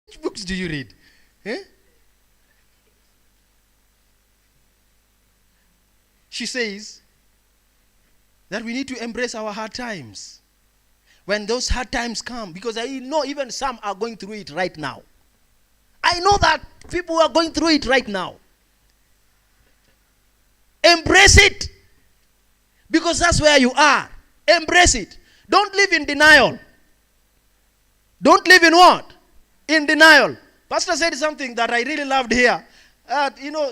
Which books do you read? Eh? She says that we need to embrace our hard times. When those hard times come, because I know even some are going through it right now. I know that people are going through it right now. Embrace it. Because that's where you are. Embrace it. Don't live in denial. Don't live in what? In denial. Pastor said something that I really loved here.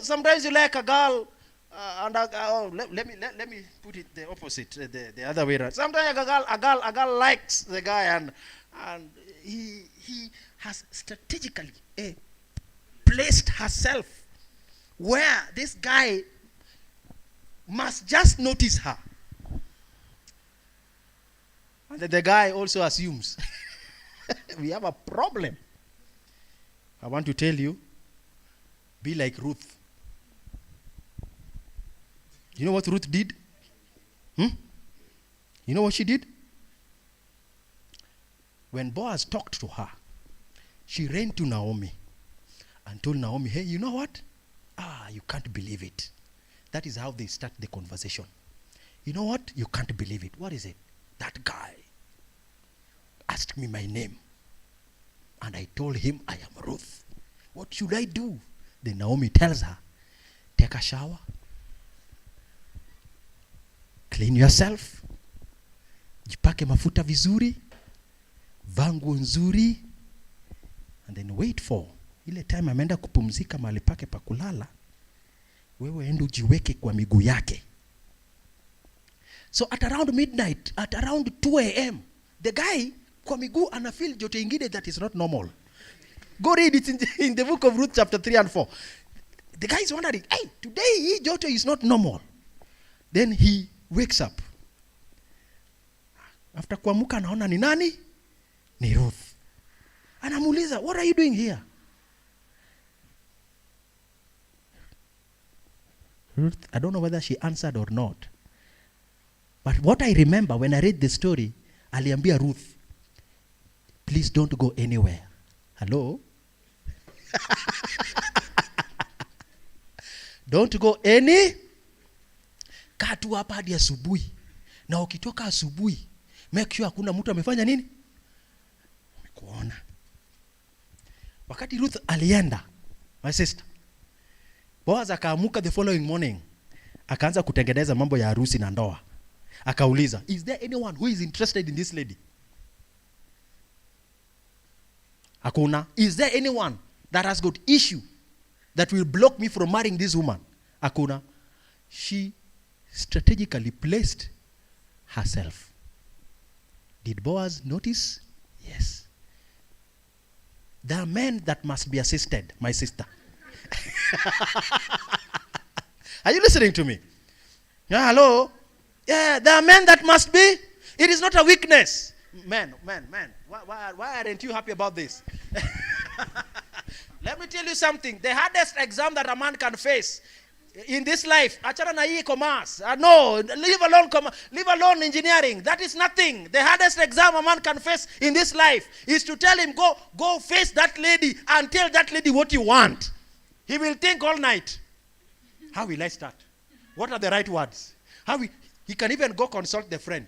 Sometimes you like a girl, let me put it the opposite, the other way around. Sometimes a girl likes the guy, and he has strategically placed herself where this guy must just notice her. And the guy also assumes we have a problem. I want to tell you, be like Ruth. You know what Ruth did? You know what she did? When Boaz talked to her, she ran to Naomi and told Naomi, hey, you know what? You can't believe it. That is how they start the conversation. You know what? You can't believe it. What is it? That guy asked me my name. And I told him I am Ruth. What should I do? Then Naomi tells her, take a shower. Clean yourself. Jipake mafuta vizuri. Vaa nguo nzuri. And then wait for ile time ameenda kupumzika mahali pake pa kulala. Wewe enda ujiweke kwa miguu yake. So at around midnight, at around 2 a.m., the guy kwa miguu ana feel joto ingine that is not normal. Go read it in the book of Ruth chapter 3 and 4. The guy is wondering, hey, today joto is not normal. Then he wakes up. After kuamuka anaona ni nani? Ni Ruth. Anamuuliza, what are you doing here? Ruth, I don't know whether she answered or not. But what I remember when I read the story, aliambia Ruth, please don't go anywhere. Hello? Don't go any. Kaa tu hapa hadi asubuhi. Na ukitoka asubuhi, make sure hakuna mtu amefanya nini? Amekuona. Wakati Ruth alienda, my sister, Boaz akaamuka the following morning, akaanza kutengeneza mambo ya harusi na ndoa. Akauliza, is there anyone who is interested in this lady? Hakuna. Is there anyone that has got issue that will block me from marrying this woman? Hakuna. She strategically placed herself. Did Boaz notice? Yes. There are men that must be assisted, my sister. Are you listening to me? Yeah, hello? Yeah, there are men that must be. It is not a weakness. Man. Why aren't you happy about this? Let me tell you something. The hardest exam that a man can face in this life, achana na hii commerce. No, leave alone engineering. That is nothing. The hardest exam a man can face in this life is to tell him, go face that lady and tell that lady what you want. He will think all night. How will I start? What are the right words? He can even go consult the friend.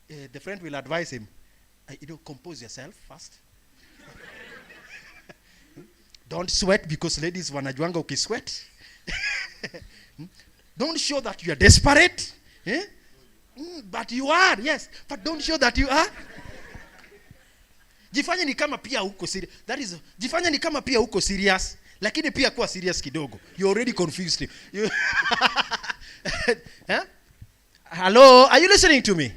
The friend will advise him, compose yourself first. Don't sweat because ladies wanajuanga ukisweat. Don't show that you are desperate. But you are, yes. But don't show that you are. Jifanye ni kama pia uko serious. Jifanye ni kama pia uko serious. Lakini pia kuwa serious kidogo. You already confused him. Huh? Hello, are you listening to me?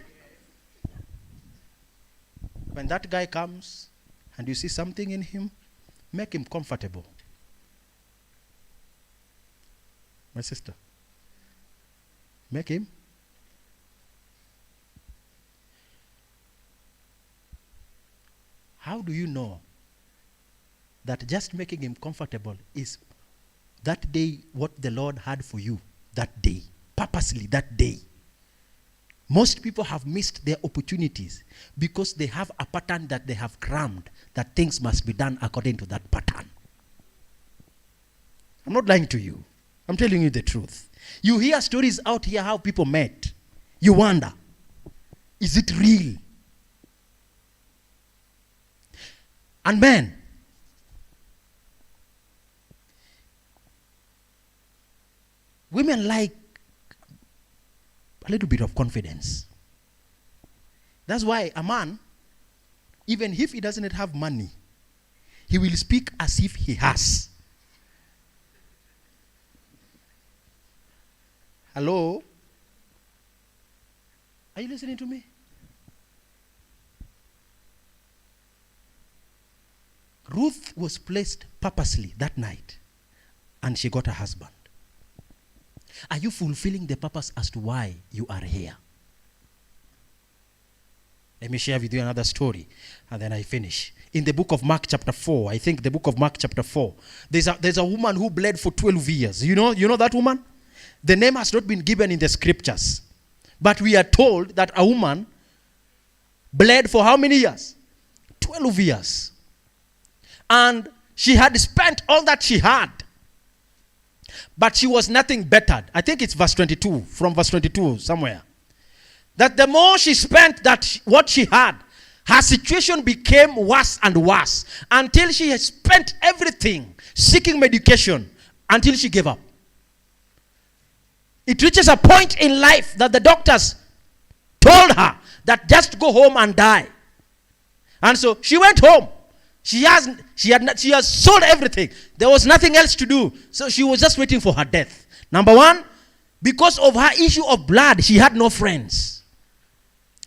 When that guy comes and you see something in him, make him comfortable. My sister, make him. How do you know that just making him comfortable is that day what the Lord had for you that day, purposely that day? Most people have missed their opportunities because they have a pattern that they have crammed, that things must be done according to that pattern. I'm not lying to you. I'm telling you the truth. You hear stories out here how people met. You wonder, is it real? And men, women like a little bit of confidence. That's why a man, even if he doesn't have money, he will speak as if he has. Hello? Are you listening to me? Ruth was placed purposely that night, and she got a husband. Are you fulfilling the purpose as to why you are here? Let me share with you another story, and then I finish. In the book of Mark chapter 4, I think the book of Mark chapter 4, there's a woman who bled for 12 years. You know that woman? The name has not been given in the scriptures. But we are told that a woman bled for how many years? 12 years. And she had spent all that she had. But she was nothing bettered. I think it's verse 22, from verse 22 somewhere. That the more she spent what she had, her situation became worse and worse until she had spent everything seeking medication until she gave up. It reaches a point in life that the doctors told her that just go home and die. And so she went home. She has sold everything. There was nothing else to do. So she was just waiting for her death. Number one, because of her issue of blood, she had no friends.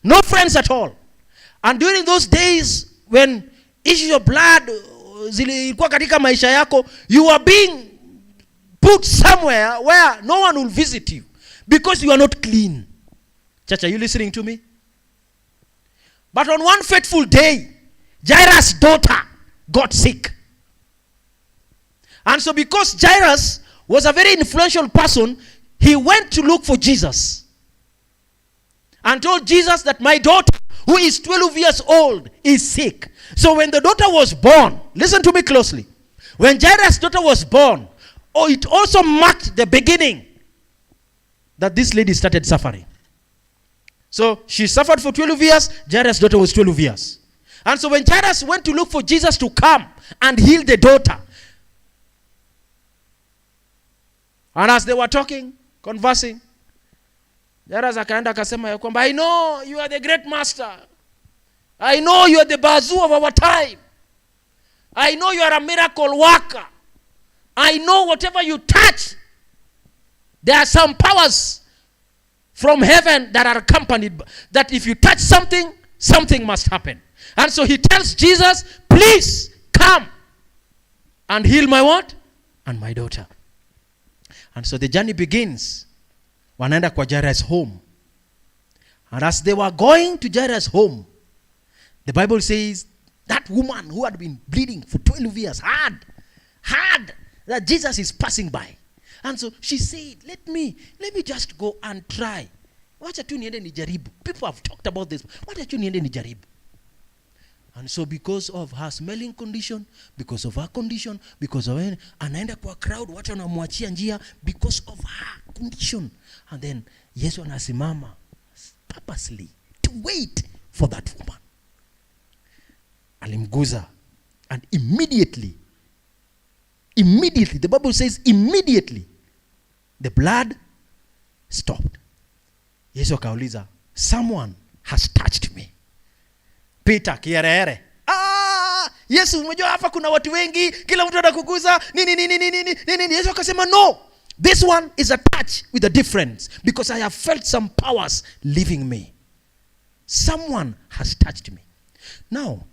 No friends at all. And during those days when issue of blood zilikuwa katika maisha yako, you are being put somewhere where no one will visit you because you are not clean. Church, are you listening to me? But on one fateful day, Jairus' daughter got sick. And so because Jairus was a very influential person, he went to look for Jesus and told Jesus that my daughter, who is 12 years old, is sick. So when the daughter was born, listen to me closely. When Jairus' daughter was born, it also marked the beginning that this lady started suffering. So she suffered for 12 years. Jairus' daughter was 12 years. And so when Jairus went to look for Jesus to come and heal the daughter, and as they were talking, conversing, Jairus akaenda akasema ya kwamba, I know you are the great master. I know you are the bazoo of our time. I know you are a miracle worker. I know whatever you touch, there are some powers from heaven that are accompanied, that if you touch something, something must happen. And so he tells Jesus, please come and heal my what? And my daughter. And so the journey begins. Wanaenda kwa Jairus' home. And as they were going to Jairus' home, the Bible says that woman who had been bleeding for 12 years heard that Jesus is passing by. And so she said, let me just go and try. Wacha tu niende nijaribu. People have talked about this. Wacha tu niende nijaribu. And so because of her smelling condition, because of her condition, because of her, anaenda kwa crowd, watu wanamwachia njia because of her condition. And then Yesu anasimama purposely to wait for that woman. Alimguza, and immediately, the Bible says immediately, the blood stopped. Yesu akauliza, someone has touched me. Peter kiherehere, Yesu umejua hapa kuna watu wengi, kila mtu anakuguza nini. Yesu akasema, no, this one is a touch with a difference, because I have felt some powers leaving me. Someone has touched me. Now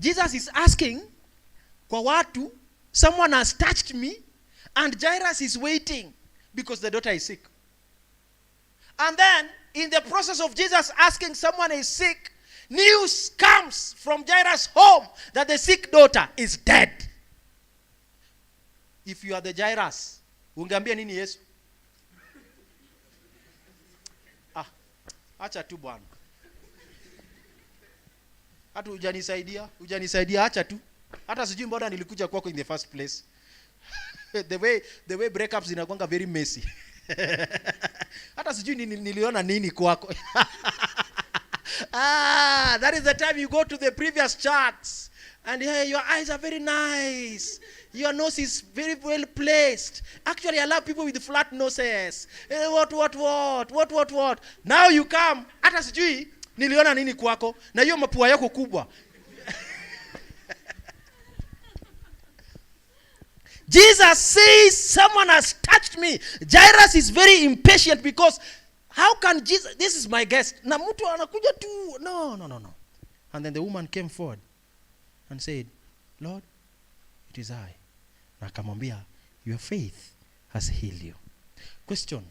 Jesus is asking kwa watu, someone has touched me, and Jairus is waiting because the daughter is sick. And then in the process of Jesus asking someone is sick, news comes from Jairus' home that the sick daughter is dead. If you are the Jairus, ungeambia nini Yesu? Acha tu bwana. Hata hujanisaidia acha tu. Hata sijui mbona nilikuja kwako in the first place. the way breakups zinakuanga very messy. Hata sijui niliona nini kwako. That is the time you go to the previous charts. And hey, your eyes are very nice. Your nose is very well placed. Actually, I love people with flat noses. What? Now you come. Hata sijui niliona nini kwako. Na hiyo mapua yako kubwa. Jesus says, someone has touched me. Jairus is very impatient because how can Jesus, this is my guest. Na mtu anakuja tu. No. And then the woman came forward and said, Lord, it is I. Na akamwambia, your faith has healed you. Question,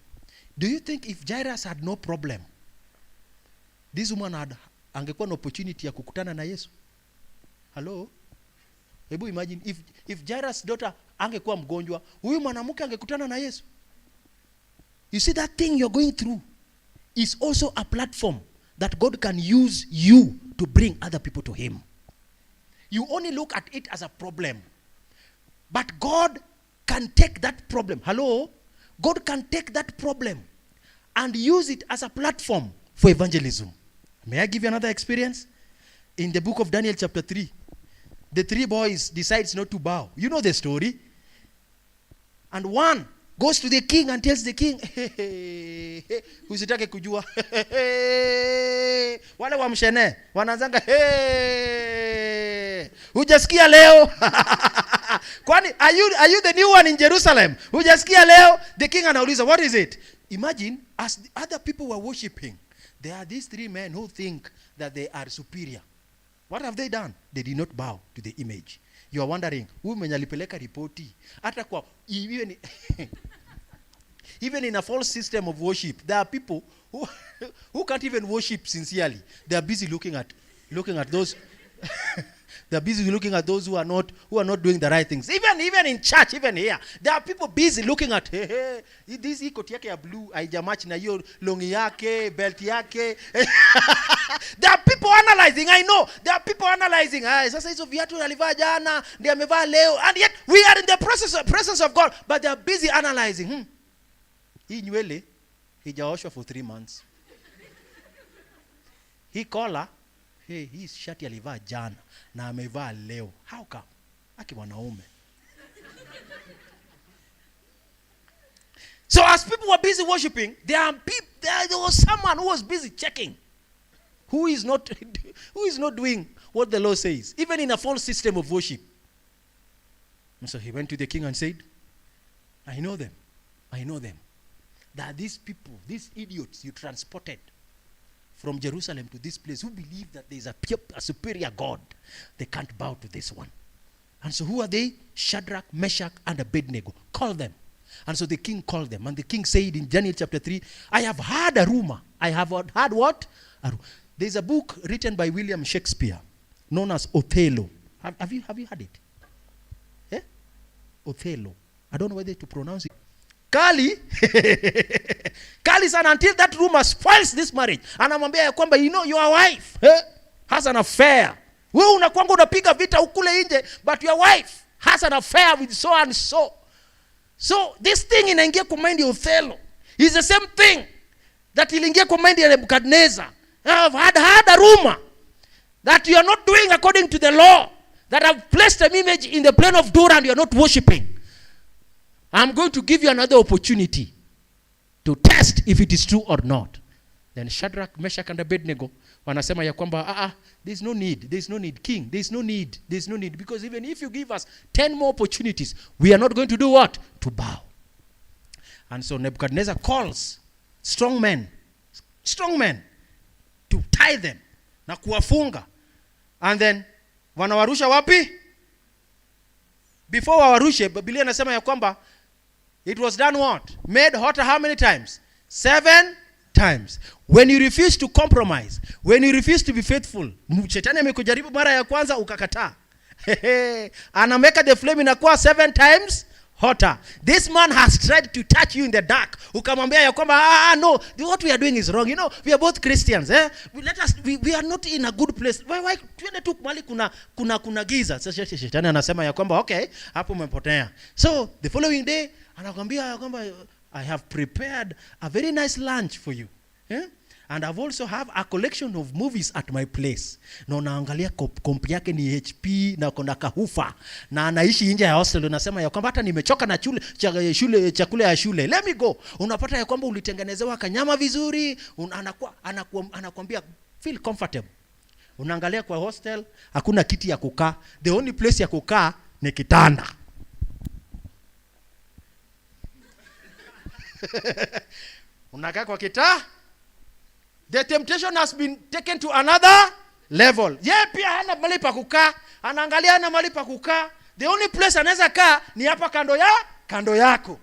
do you think if Jairus had no problem, this woman angekuwa na opportunity ya kukutana na Yesu? Hello? Hebu imagine if Jairus' daughter angekuwa mgonjwa, huyu mwanamke angekutana na Yesu. You see, that thing you're going through is also a platform that God can use you to bring other people to him. You only look at it as a problem. But God can take that problem. Hello? God can take that problem and use it as a platform for evangelism. May I give you another experience? In the book of Daniel chapter 3, the 3 boys decides not to bow. You know the story. And one goes to the king and tells the king, usitake kujua. Wale wamshene wanaanzanga hujasikia leo. Kwani are you the new one in Jerusalem? Hujasikia leo? The king anauliza, what is it? Imagine, as the other people were worshiping, there are these 3 men who think that they are superior. What have they done? They did not bow to the image. You are wondering, huyu mwenye alipeleka ripoti hata kwa even in a false system of worship, there are people who can't even worship sincerely. They are busy looking at those they are busy looking at those who are not doing the right things. Even in church, even here, there are people busy looking at this koti yake ya blue haijamach na hiyo longi yake, belt yake. There are people analyzing. I know there are people analyzing. Sasa hizo viatu alivaa jana ndio amevaa leo, and yet we are in the presence of God, but they are busy analyzing. Hii nywele hijaoshwa for 3 months. Hii collar, hii shati alivaa jana na amevaa leo. How come? Aki wanaume. So as people were busy worshiping, there was someone who was busy checking who is not doing what the law says, even in a false system of worship. And so he went to the king and said, I know them. That these people, these idiots you transported from Jerusalem to this place, who believe that there is a superior God, they can't bow to this one. And so who are they? Shadrach, Meshach, and Abednego. Call them. And so the king called them. And the king said in Daniel chapter 3, I have heard a rumor. I have heard what? There's a book written by William Shakespeare known as Othello. Have you heard it? Eh? Othello. I don't know whether to pronounce it. Kali sana, until that rumor spoils this marriage. Anamwambia ya kwamba, you know, your wife has an affair. Wewe unakwanga unapiga vita ukule nje, but your wife has an affair with so and so. So this thing inaingia kwa mind ya Othello. It's the same thing that iliingia kwa mind ya Nebuchadnezzar. I've had a rumor that you are not doing according to the law, that I've placed an image in the plain of Dura and you are not worshiping. I'm going to give you another opportunity to test if it is true or not. Then Shadrach, Meshach, and Abednego wanasema ya kwamba there's no need, king, there's no need, because even if you give us 10 more opportunities, we are not going to do what? To bow. And so Nebuchadnezzar calls strong men to tie them na kuwafunga. And then wanawarusha wapi? Before wawarushe, Biblia inasema ya kwamba it was done what? Made hotter how many times? 7 times. When you refuse to compromise, when you refuse to be faithful, shetani amekujaribu mara ya kwanza ukakataa. Anameka the flame inakuwa 7 times hotter. This man has tried to touch you in the dark. Ukamwambia ya kwamba, no, what we are doing is wrong. You know, we are both Christians. We are not in a good place. Why tuende tu mahali kuna giza. Sasa shetani anasema ya kwamba, okay, hapo umepotea. So, the following day, anakuambia ya kwamba, I have prepared a very nice lunch for you. And I've also have a collection of movies at my place. Na unaangalia komp yake ni HP na kona kahufa. Na anaishi nje ya hostel. Unasema ya kwamba hata nimechoka na chakula ya shule. Let me go. Unapata ya kwamba ulitengenezewa kanyama vizuri. Anakuambia feel comfortable. Unaangalia kwa hostel, hakuna kiti ya kukaa. The only place ya kukaa ni kitanda. Unakaa kwa kitanda. The temptation has been taken to another level. Pia hana mahali pa kukaa. Anaangalia hana mahali pa kukaa. The only place anaweza kaa ni hapa kando yako.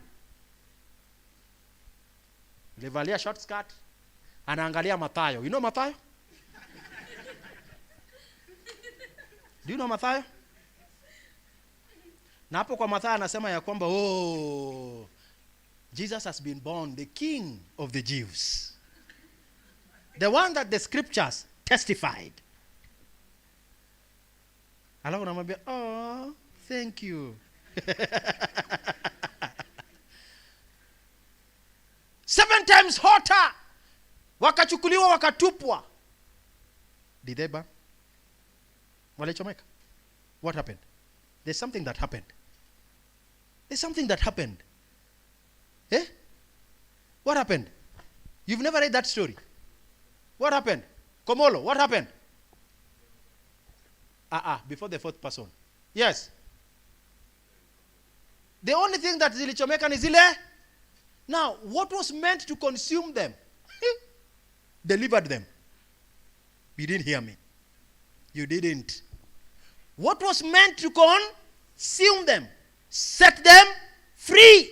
Levalia short skirt. Anaangalia Mathayo. You know Mathayo? Do you know Mathayo? Na hapo kwa Mathayo anasema ya kwamba, Jesus has been born the King of the Jews. The one that the scriptures testified. Alafu namwambia, thank you. 7 times hotter. Wakachukuliwa wakatupwa. Did they burn? Walichomeka. What happened? There's something that happened. There's something that happened. What happened? You've never read that story. What happened? Komolo, what happened? Before the 4th person. Yes. The only thing that zilichomeka ni zile. Now, what was meant to consume them delivered them. You didn't hear me. You didn't. What was meant to consume them set them free.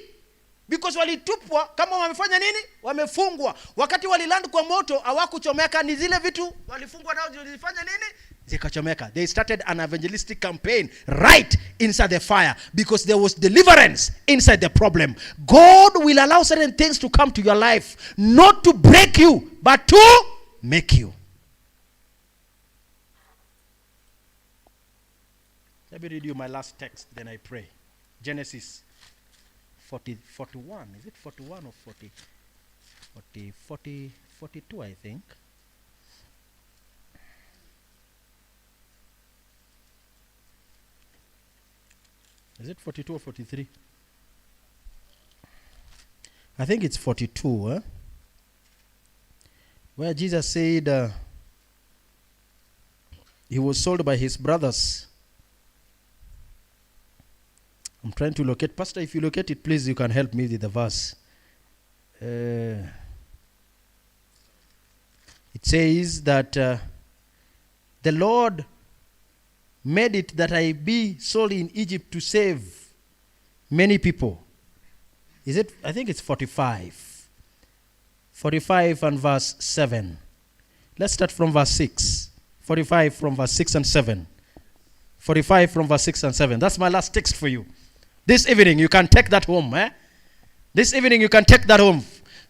Because walitupwa kama wamefanya nini? Wamefungwa. Wakati waliland kwa moto hawakuchomeka, ni zile vitu walifungwa nao zilifanya nini? Zikachomeka. They started an evangelistic campaign right inside the fire because there was deliverance inside the problem. God will allow certain things to come to your life not to break you but to make you. Let me read you my last text, then I pray. Genesis 41. Is it 41 or 42, I think. Is it 42 or 43? I think it's 42, where Jesus said he was sold by his brothers. I'm trying to locate. Pastor, if you locate it, please, you can help me with the verse. It says that the Lord made it that I be sold in Egypt to save many people. Is it? I think it's 45. 45 and verse 7. Let's start from verse 6. 45 from verse 6 and 7. 45 from verse 6 and 7. That's my last text for you. This evening, you can take that home. This evening, you can take that home.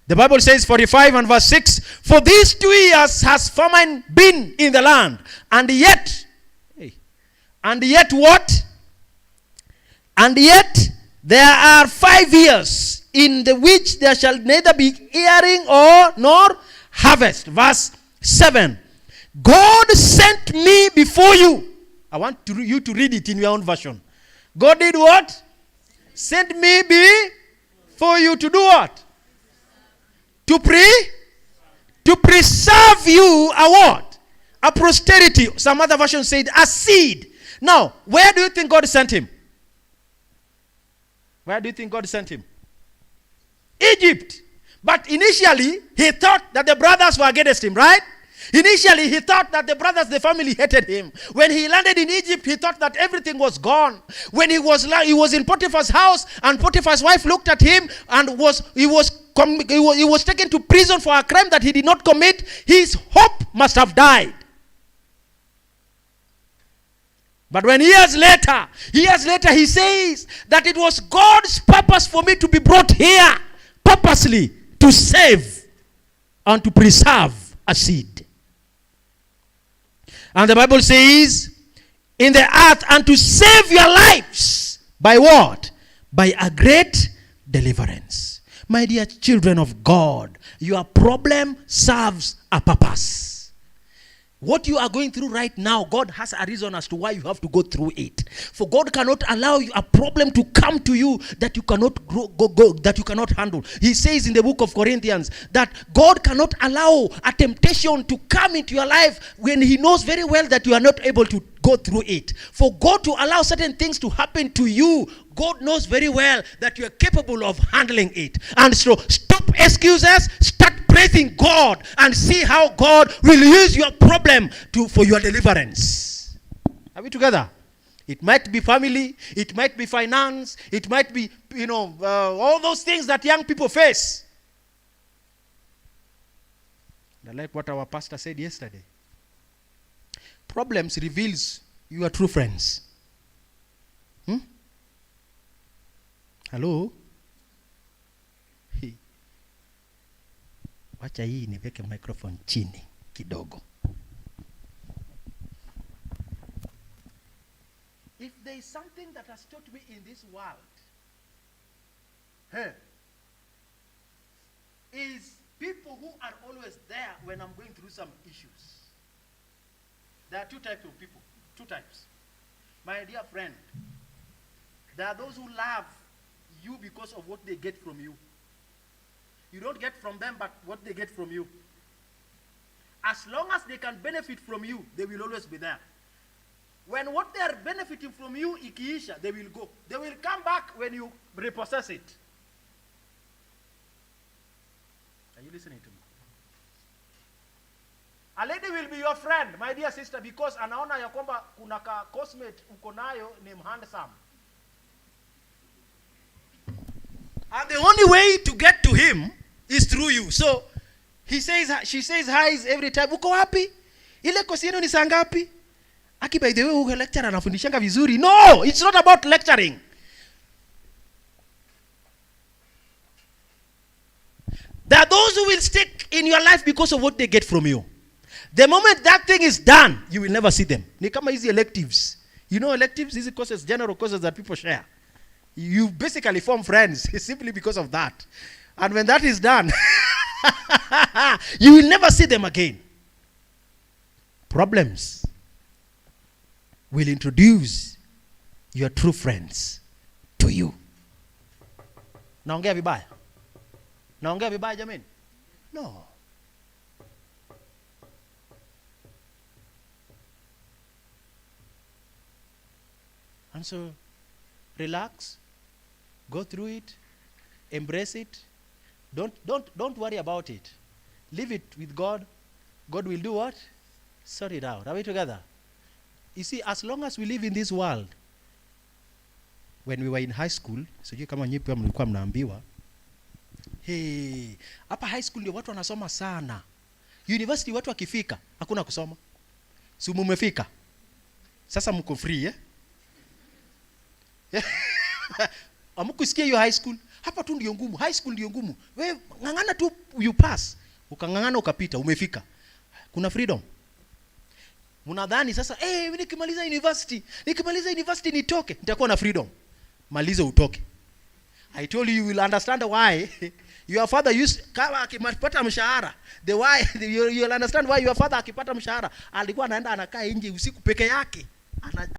The Bible says, 45 and verse 6, for these 2 years has famine been in the land. And yet what? And yet there are 5 years in the which there shall neither be hearing or nor harvest. Verse 7, God sent me before you. I want you to read it in your own version. God did what? Sent me before you to do what? To preserve you a what? A posterity. Some other versions said a seed. Now, where do you think God sent him? Where do you think God sent him? Egypt. But initially, he thought that the brothers were against him, right? Initially, he thought that the brothers, the family hated him. When he landed in Egypt, he thought that everything was gone. When he was in Potiphar's house, and Potiphar's wife looked at him and he was taken to prison for a crime that he did not commit, his hope must have died. But when years later, he says that it was God's purpose for me to be brought here purposely to save and to preserve a seed. And the Bible says, in the earth, and to save your lives. By what? By a great deliverance. My dear children of God, your problem serves a purpose. What you are going through right now, God has a reason as to why you have to go through it. For God cannot allow a problem to come to you that you cannot that you cannot handle. He says in the book of Corinthians that God cannot allow a temptation to come into your life when he knows very well that you are not able to go through it. For God to allow certain things to happen to you, God knows very well that you are capable of handling it. And so stop excuses, start praising God, and see how God will use your problem for your deliverance. Are we together? It might be family, it might be finance, it might be, all those things that young people face. I like what our pastor said yesterday. Problems reveals your true friends. Hello? Wacha hii niweke microphone chini kidogo. If there is something that has taught me in this world, is people who are always there when I'm going through some issues. There are two types of people. Two types. My dear friend, there are those who love you because of what they get from you. You don't get from them, but what they get from you. As long as they can benefit from you, they will always be there. When what they are benefiting from you, ikiisha, they will go. They will come back when you repossess it. Are you listening to me? A lady will be your friend, my dear sister, because anaona ya kwamba kuna ka cosmate uko nayo ni handsome. And the only way to get to him is through you. So she says hi every time. Uko wapi? Ile kosi yenu ni saa ngapi? Aki, by the way, uko lecturer anafundishanga vizuri. No, it's not about lecturing. There are those who will stick in your life because of what they get from you. The moment that thing is done, you will never see them. Ni kama hizi electives. You know electives, these courses, general courses that people share. You basically form friends simply because of that. And when that is done, you will never see them again. Problems will introduce your true friends to you. Naongea vibaya? Naongea vibaya jamani? No. And so, relax. Go through it. Embrace it. Don't worry about it. Leave it with God. God will do what? Sort it out. Are we together? You see, as long as we live in this world, when we were in high school, sijui kama nyinyi pia mlikuwa mnaambiwa, hapa high school ndio watu wanasoma sana. University watu wakifika, hakuna kusoma. Si mmefika. Sasa mko free, Amukusikia hiyo high school. Hapa tu ndio ngumu. High school ndio ngumu. Wewe ngangana tu you pass. Ukangangana ukapita, umefika. Kuna freedom. Mnadhani sasa nikimaliza university nitoke, nitakuwa na freedom. Maliza utoke. I told you will understand why your father kama akipata mshahara. You'll understand why your father akipata mshahara alikuwa anaenda anakaa nje usiku peke yake.